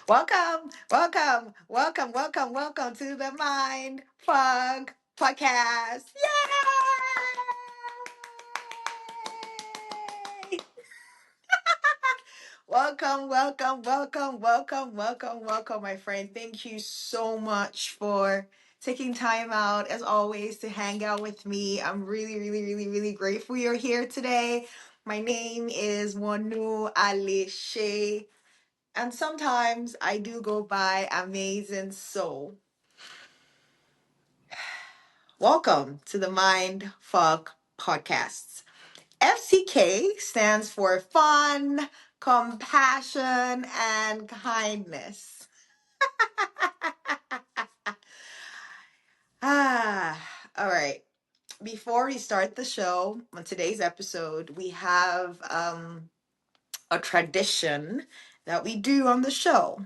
Welcome to the Mind Fog Podcast. Yay! Welcome, my friend. Thank you so much for taking time out, as always, to hang out with me. I'm really grateful you're here today. My name is Wanu Alishe, and sometimes I do go by Amazing Soul. Welcome to the Mind Fuck Podcasts. FCK stands for fun, compassion, and kindness. Ah, all right. Before we start the show on today's episode, we have a tradition that we do on the show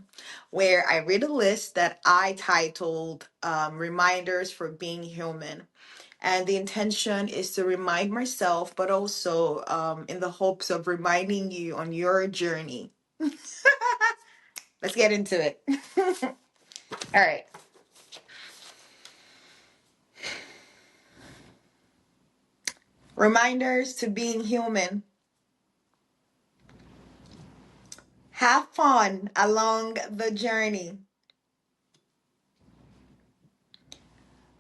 where I read a list that I titled Reminders for Being Human. And the intention is to remind myself, but also in the hopes of reminding you on your journey. Let's get into it. All right. Reminders to being human. Have fun along the journey.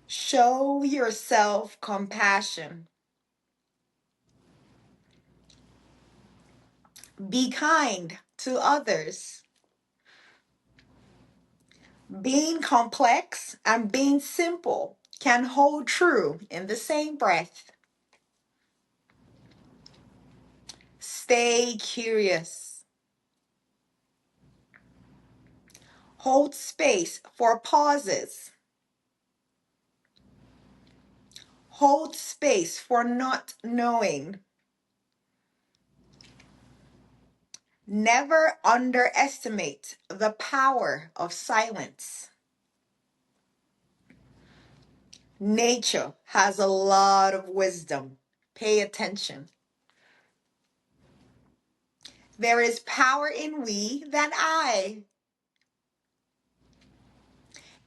Show yourself compassion. Be kind to others. Being complex and being simple can hold true in the same breath. Stay curious. Hold space for pauses. Hold space for not knowing. Never underestimate the power of silence. Nature has a lot of wisdom. Pay attention. There is power in we than I.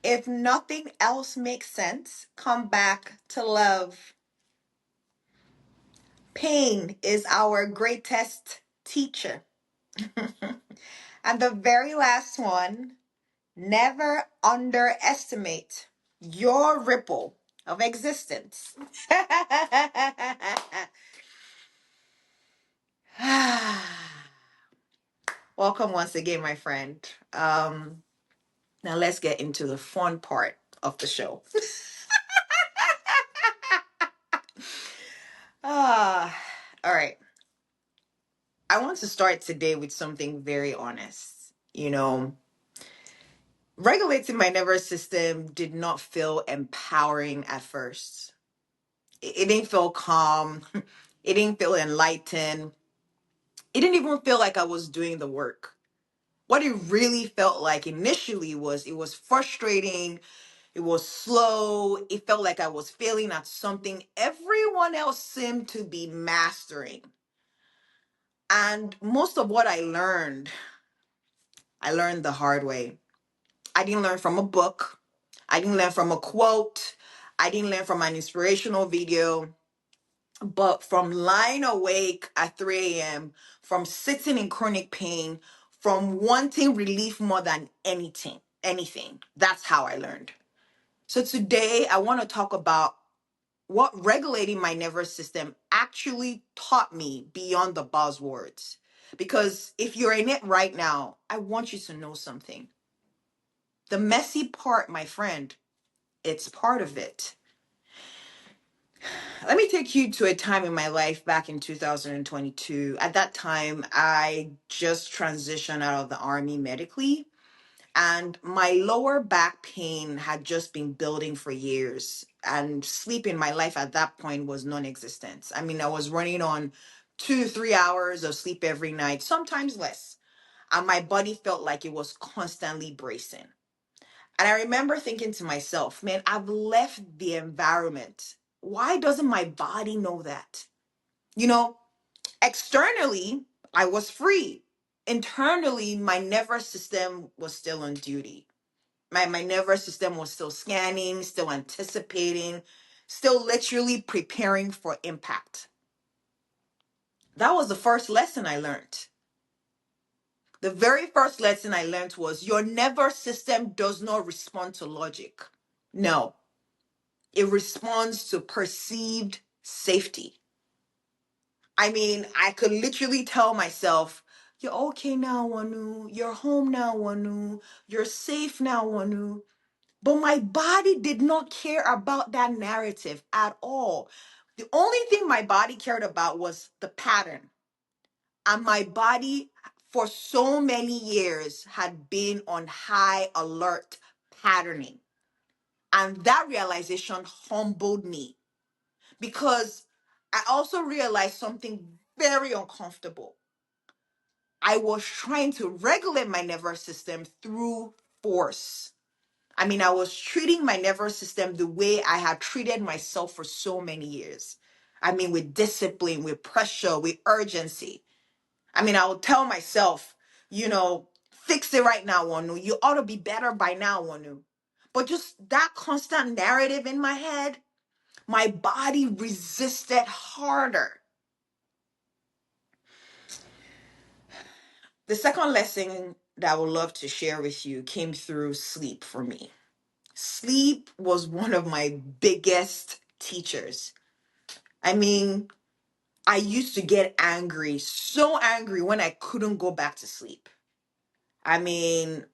If nothing else makes sense, come back to love. Pain is our greatest teacher. And the very last one, never underestimate your ripple of existence. Welcome once again, my friend. Now let's get into the fun part of the show. Ah, all right. I want to start today with something very honest. Regulating my nervous system did not feel empowering at first. It didn't feel calm. It didn't feel enlightened. It didn't even feel like I was doing the work. What it really felt like initially was it was frustrating. It was slow. It felt like I was failing at something everyone else seemed to be mastering. And most of what I learned the hard way. I didn't learn from a book. I didn't learn from a quote. I didn't learn from an inspirational video, but from lying awake at 3 a.m., from sitting in chronic pain, from wanting relief more than anything. That's how I learned. So today I want to talk about what regulating my nervous system actually taught me beyond the buzzwords. Because if you're in it right now, I want you to know something. The messy part, my friend, it's part of it. Let me take you to a time in my life back in 2022. At that time, I just transitioned out of the army medically, and my lower back pain had just been building for years. And sleep in my life at that point was non existent. I mean, I was running on 2, 3 hours of sleep every night, sometimes less. And my body felt like it was constantly bracing. And I remember thinking to myself, man, I've left the environment. Why doesn't my body know that? You know, externally, I was free. internally, my nervous system was still on duty. My nervous system was still scanning, still anticipating, still literally preparing for impact. That was the first lesson I learned. The very first lesson I learned was your nervous system does not respond to logic. No, it responds to perceived safety. I mean, I could literally tell myself, you're okay now, Wanu. You're home now, Wanu. You're safe now, Wanu. But my body did not care about that narrative at all. The only thing my body cared about was the pattern. And my body, for so many years, had been on high alert patterning. And that realization humbled me because I also realized something very uncomfortable. I was trying to regulate my nervous system through force. I mean, I was treating my nervous system the way I had treated myself for so many years. I mean, with discipline, with pressure, with urgency. I mean, I would tell myself, fix it right now, Wanu. You ought to be better by now, Wanu. But just that constant narrative in my head, my body resisted harder. The second lesson that I would love to share with you came through sleep for me. Sleep was one of my biggest teachers. I mean, I used to get angry, so angry when I couldn't go back to sleep. I mean,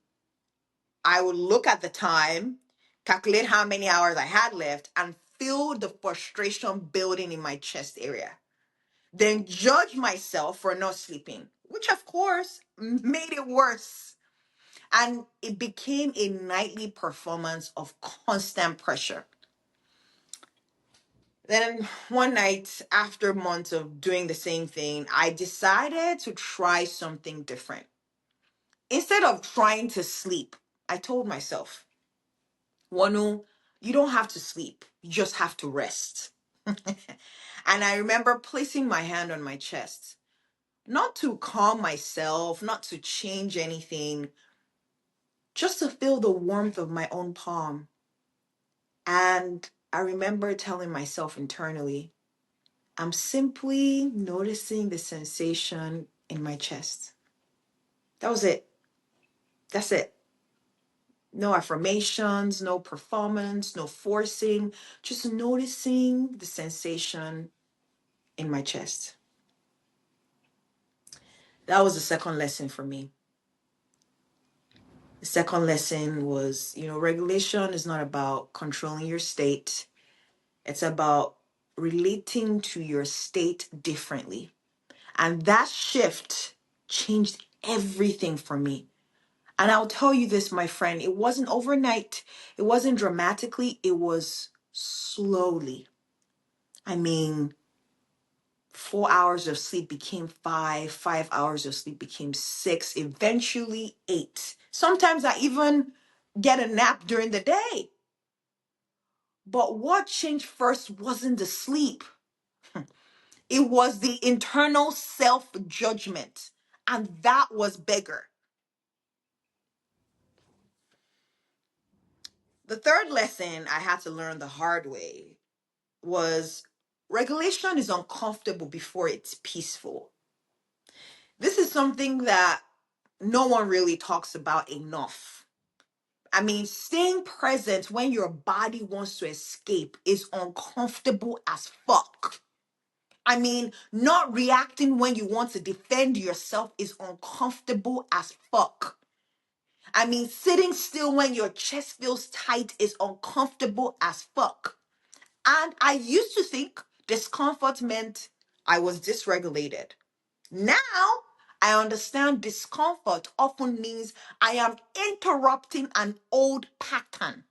I would look at the time, calculate how many hours I had left, and feel the frustration building in my chest area. Then judge myself for not sleeping, which of course made it worse. And it became a nightly performance of constant pressure. Then one night, after months of doing the same thing, I decided to try something different. Instead of trying to sleep, I told myself, Wanu, you don't have to sleep. You just have to rest. And I remember placing my hand on my chest, not to calm myself, not to change anything, just to feel the warmth of my own palm. And I remember telling myself internally, I'm simply noticing the sensation in my chest. That was it. That's it. No affirmations, no performance, no forcing, just noticing the sensation in my chest. That was the second lesson for me. The second lesson was, regulation is not about controlling your state, it's about relating to your state differently. And that shift changed everything for me. And I'll tell you this, my friend, it wasn't overnight. It wasn't dramatically. It was slowly. I mean, 4 hours of sleep became 5 hours of sleep became 6, eventually 8. Sometimes I even get a nap during the day. But what changed first wasn't the sleep. It was the internal self-judgment. And that was bigger. The third lesson I had to learn the hard way was regulation is uncomfortable before it's peaceful. This is something that no one really talks about enough. I mean, staying present when your body wants to escape is uncomfortable as fuck. I mean, not reacting when you want to defend yourself is uncomfortable as fuck. I mean, sitting still when your chest feels tight is uncomfortable as fuck. And I used to think discomfort meant I was dysregulated. Now, I understand discomfort often means I am interrupting an old pattern.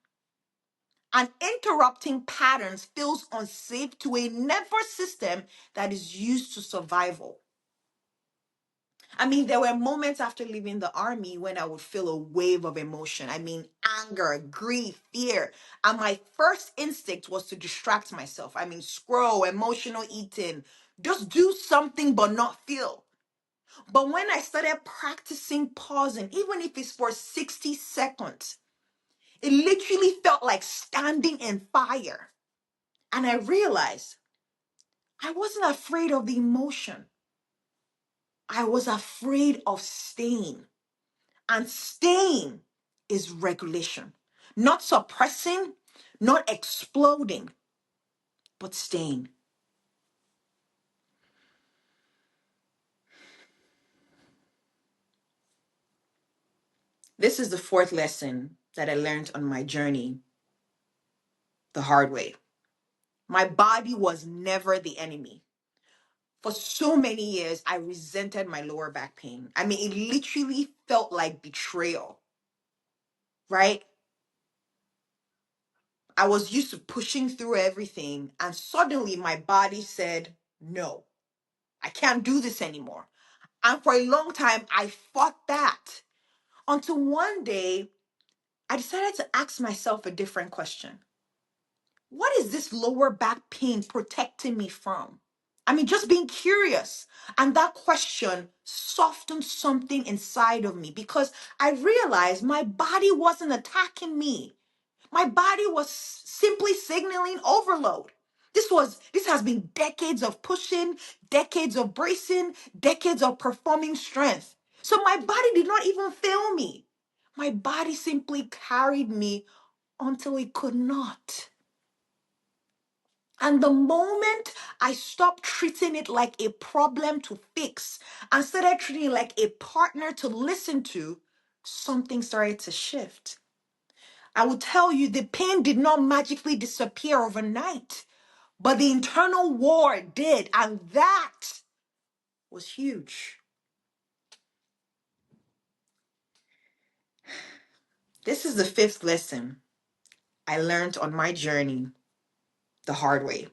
And interrupting patterns feels unsafe to a nervous system that is used to survival. I mean, there were moments after leaving the army when I would feel a wave of emotion. I mean, anger, grief, fear. And my first instinct was to distract myself. I mean, scroll, emotional eating, just do something but not feel. But when I started practicing pausing, even if it's for 60 seconds, it literally felt like standing in fire. And I realized I wasn't afraid of the emotion. I was afraid of staying. And staying is regulation. Not suppressing, not exploding, but staying. This is the fourth lesson that I learned on my journey the hard way. My body was never the enemy. For so many years, I resented my lower back pain. I mean, it literally felt like betrayal, right? I was used to pushing through everything, and suddenly my body said, no, I can't do this anymore. And for a long time, I fought that until one day I decided to ask myself a different question. What is this lower back pain protecting me from? I mean, just being curious. And that question softened something inside of me because I realized my body wasn't attacking me. My body was simply signaling overload. This has been decades of pushing, decades of bracing, decades of performing strength. So my body did not even fail me. My body simply carried me until it could not. And the moment I stopped treating it like a problem to fix and started treating it like a partner to listen to, something started to shift. I will tell you, the pain did not magically disappear overnight, but the internal war did. And that was huge. This is the fifth lesson I learned on my journey the hard way.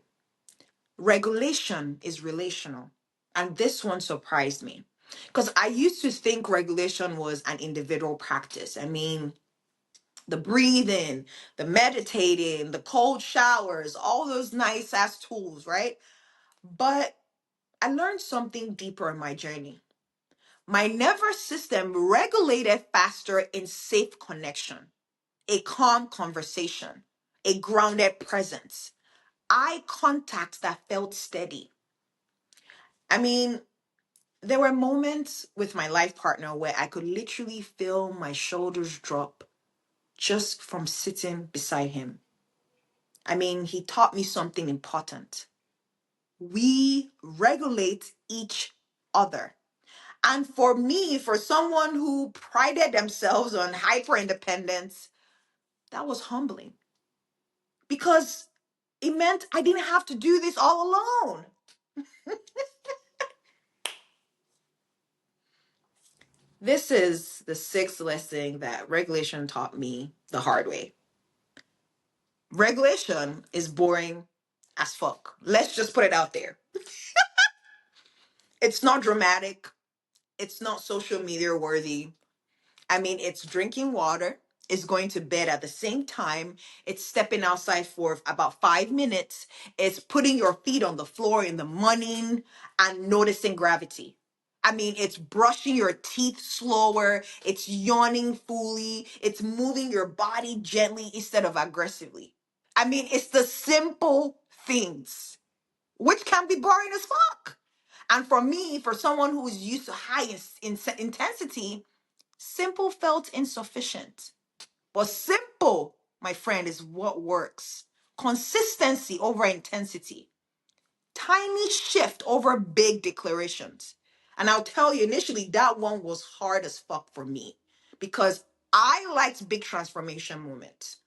Regulation is relational. And this one surprised me because I used to think regulation was an individual practice. I mean, the breathing, the meditating, the cold showers, all those nice ass tools, right? But I learned something deeper in my journey. My nervous system regulated faster in safe connection, a calm conversation, a grounded presence, eye contact that felt steady. I mean, there were moments with my life partner where I could literally feel my shoulders drop just from sitting beside him. I mean, he taught me something important. We regulate each other. And for me, for someone who prided themselves on hyper independence, that was humbling because it meant I didn't have to do this all alone. This is the sixth lesson that regulation taught me the hard way. Regulation is boring as fuck. Let's just put it out there. It's not dramatic. It's not social media worthy. I mean, it's drinking water, it's going to bed at the same time, it's stepping outside for about 5 minutes, it's putting your feet on the floor in the morning and noticing gravity. I mean, it's brushing your teeth slower, it's yawning fully, it's moving your body gently instead of aggressively. I mean, it's the simple things, which can be boring as fuck. And for me, for someone who is used to high intensity, simple felt insufficient. But simple, my friend, is what works. Consistency over intensity. Tiny shift over big declarations. And I'll tell you, initially, that one was hard as fuck for me because I liked big transformation moments.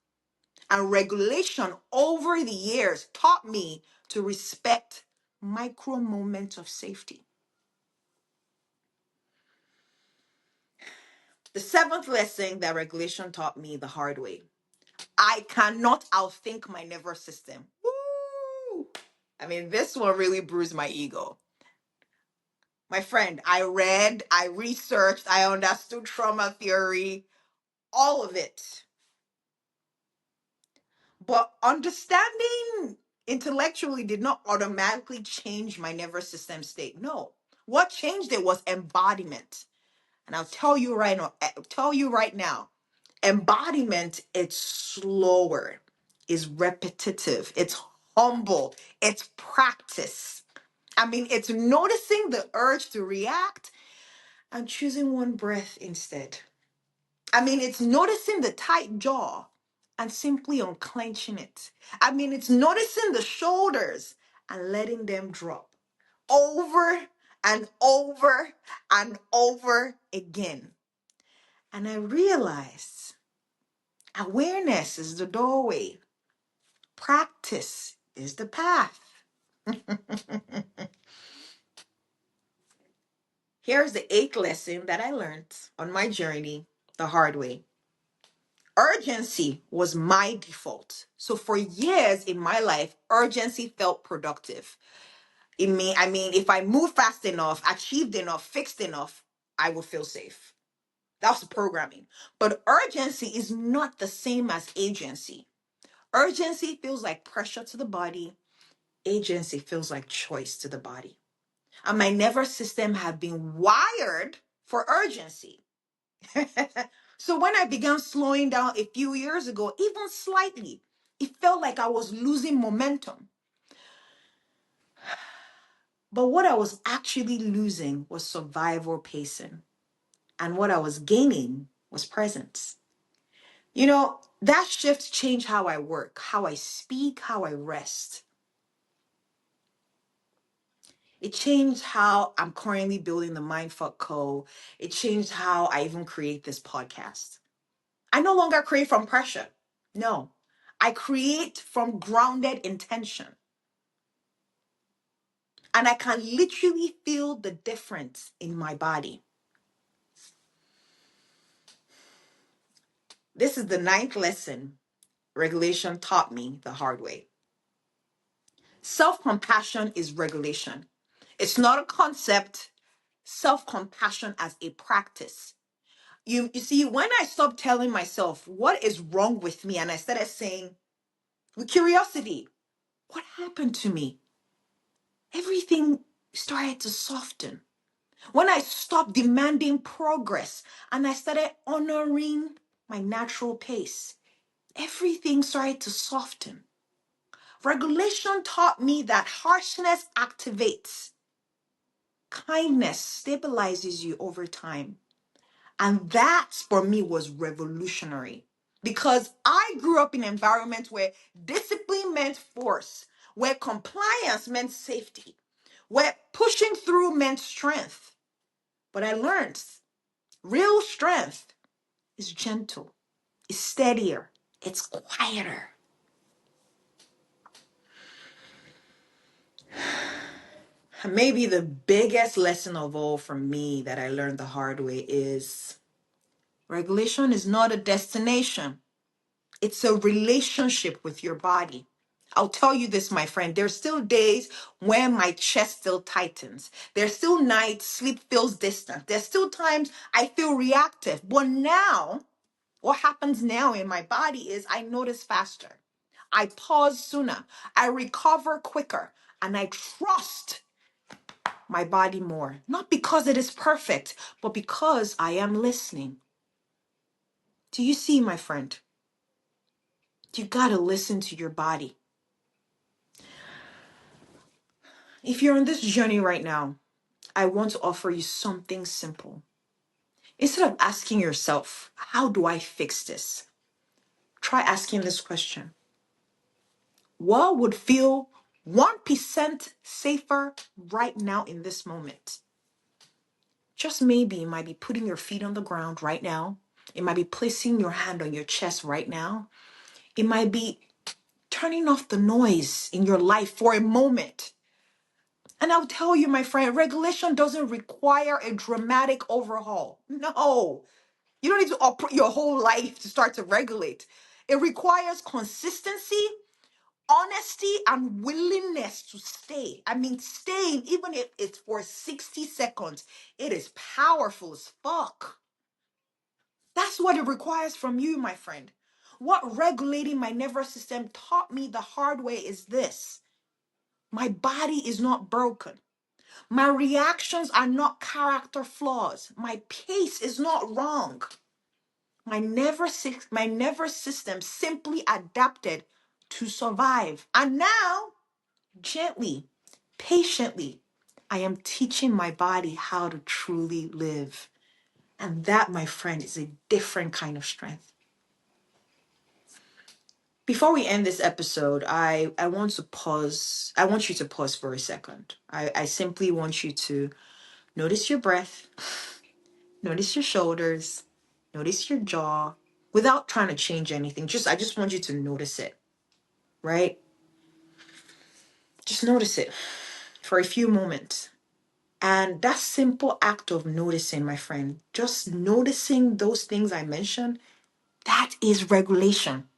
And regulation over the years taught me to respect micro moments of safety. The seventh lesson that regulation taught me the hard way: I cannot outthink my nervous system. Woo! I mean, this one really bruised my ego. My friend, I read, I researched, I understood trauma theory, all of it. But understanding intellectually did not automatically change my nervous system state. No. What changed it was embodiment. And I'll tell you right now, embodiment, it's slower, is repetitive, it's humble, it's practice. I mean, it's noticing the urge to react and choosing one breath instead. I mean, it's noticing the tight jaw and simply unclenching it. I mean, it's noticing the shoulders and letting them drop over and over and over again. And I realized awareness is the doorway, practice is the path. Here's the eighth lesson that I learned on my journey the hard way. Urgency was my default. So for years in my life, urgency felt productive. I mean, if I moved fast enough, achieved enough, fixed enough, I would feel safe. That's the programming. But urgency is not the same as agency. Urgency feels like pressure to the body. Agency feels like choice to the body. And my nervous system had been wired for urgency. So when I began slowing down a few years ago, even slightly, it felt like I was losing momentum. But what I was actually losing was survival pacing. And what I was gaining was presence. You know, that shift changed how I work, how I speak, how I rest. It changed how I'm currently building the Mindfuck Co. It changed how I even create this podcast. I no longer create from pressure. No, I create from grounded intention. And I can literally feel the difference in my body. This is the ninth lesson regulation taught me the hard way. Self-compassion is regulation. It's not a concept, self-compassion as a practice. You see, when I stopped telling myself what is wrong with me and I started saying with curiosity, what happened to me? Everything started to soften. When I stopped demanding progress and I started honoring my natural pace, everything started to soften. Regulation taught me that harshness activates, kindness stabilizes you over time. And that for me was revolutionary because I grew up in an environment where discipline meant force, where compliance meant safety, where pushing through meant strength. But I learned real strength is gentle, it's steadier, it's quieter. And maybe the biggest lesson of all from me that I learned the hard way is regulation is not a destination. It's a relationship with your body. I'll tell you this, my friend. There's still days when my chest still tightens. There's still nights sleep feels distant. There's still times I feel reactive. But now, what happens now in my body is I notice faster. I pause sooner. I recover quicker. And I trust my body more. Not because it is perfect, but because I am listening. Do you see, my friend? You gotta listen to your body. If you're on this journey right now, I want to offer you something simple. Instead of asking yourself, how do I fix this? Try asking this question. What would feel 1% safer right now in this moment? Just maybe it might be putting your feet on the ground right now. It might be placing your hand on your chest right now. It might be turning off the noise in your life for a moment. And I'll tell you, my friend, regulation doesn't require a dramatic overhaul. No, you don't need to uproot your whole life to start to regulate. It requires consistency, honesty, and willingness to stay. I mean, staying, even if it's for 60 seconds, it is powerful as fuck. That's what it requires from you, my friend. What regulating my nervous system taught me the hard way is this: my body is not broken. My reactions are not character flaws. My pace is not wrong. My nervous system simply adapted to survive. And now, gently, patiently, I am teaching my body how to truly live. And that, my friend, is a different kind of strength. Before we end this episode, I want to pause. I want you to pause for a second. I simply want you to notice your breath, notice your shoulders, notice your jaw without trying to change anything. I just want you to notice it, right? Just notice it for a few moments. And that simple act of noticing, my friend, just noticing those things I mentioned, that is regulation.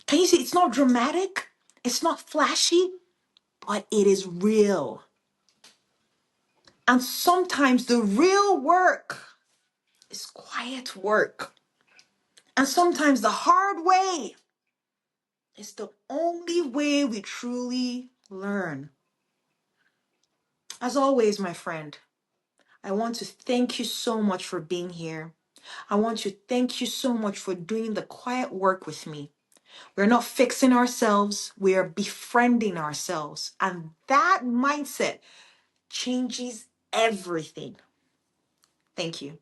Can you see? It's not dramatic, it's not flashy, but it is real. And sometimes the real work is quiet work. And sometimes the hard way is the only way we truly learn. As always, my friend, I want to thank you so much for being here. I want to thank you so much for doing the quiet work with me. We're not fixing ourselves, we are befriending ourselves. And that mindset changes everything. Thank you.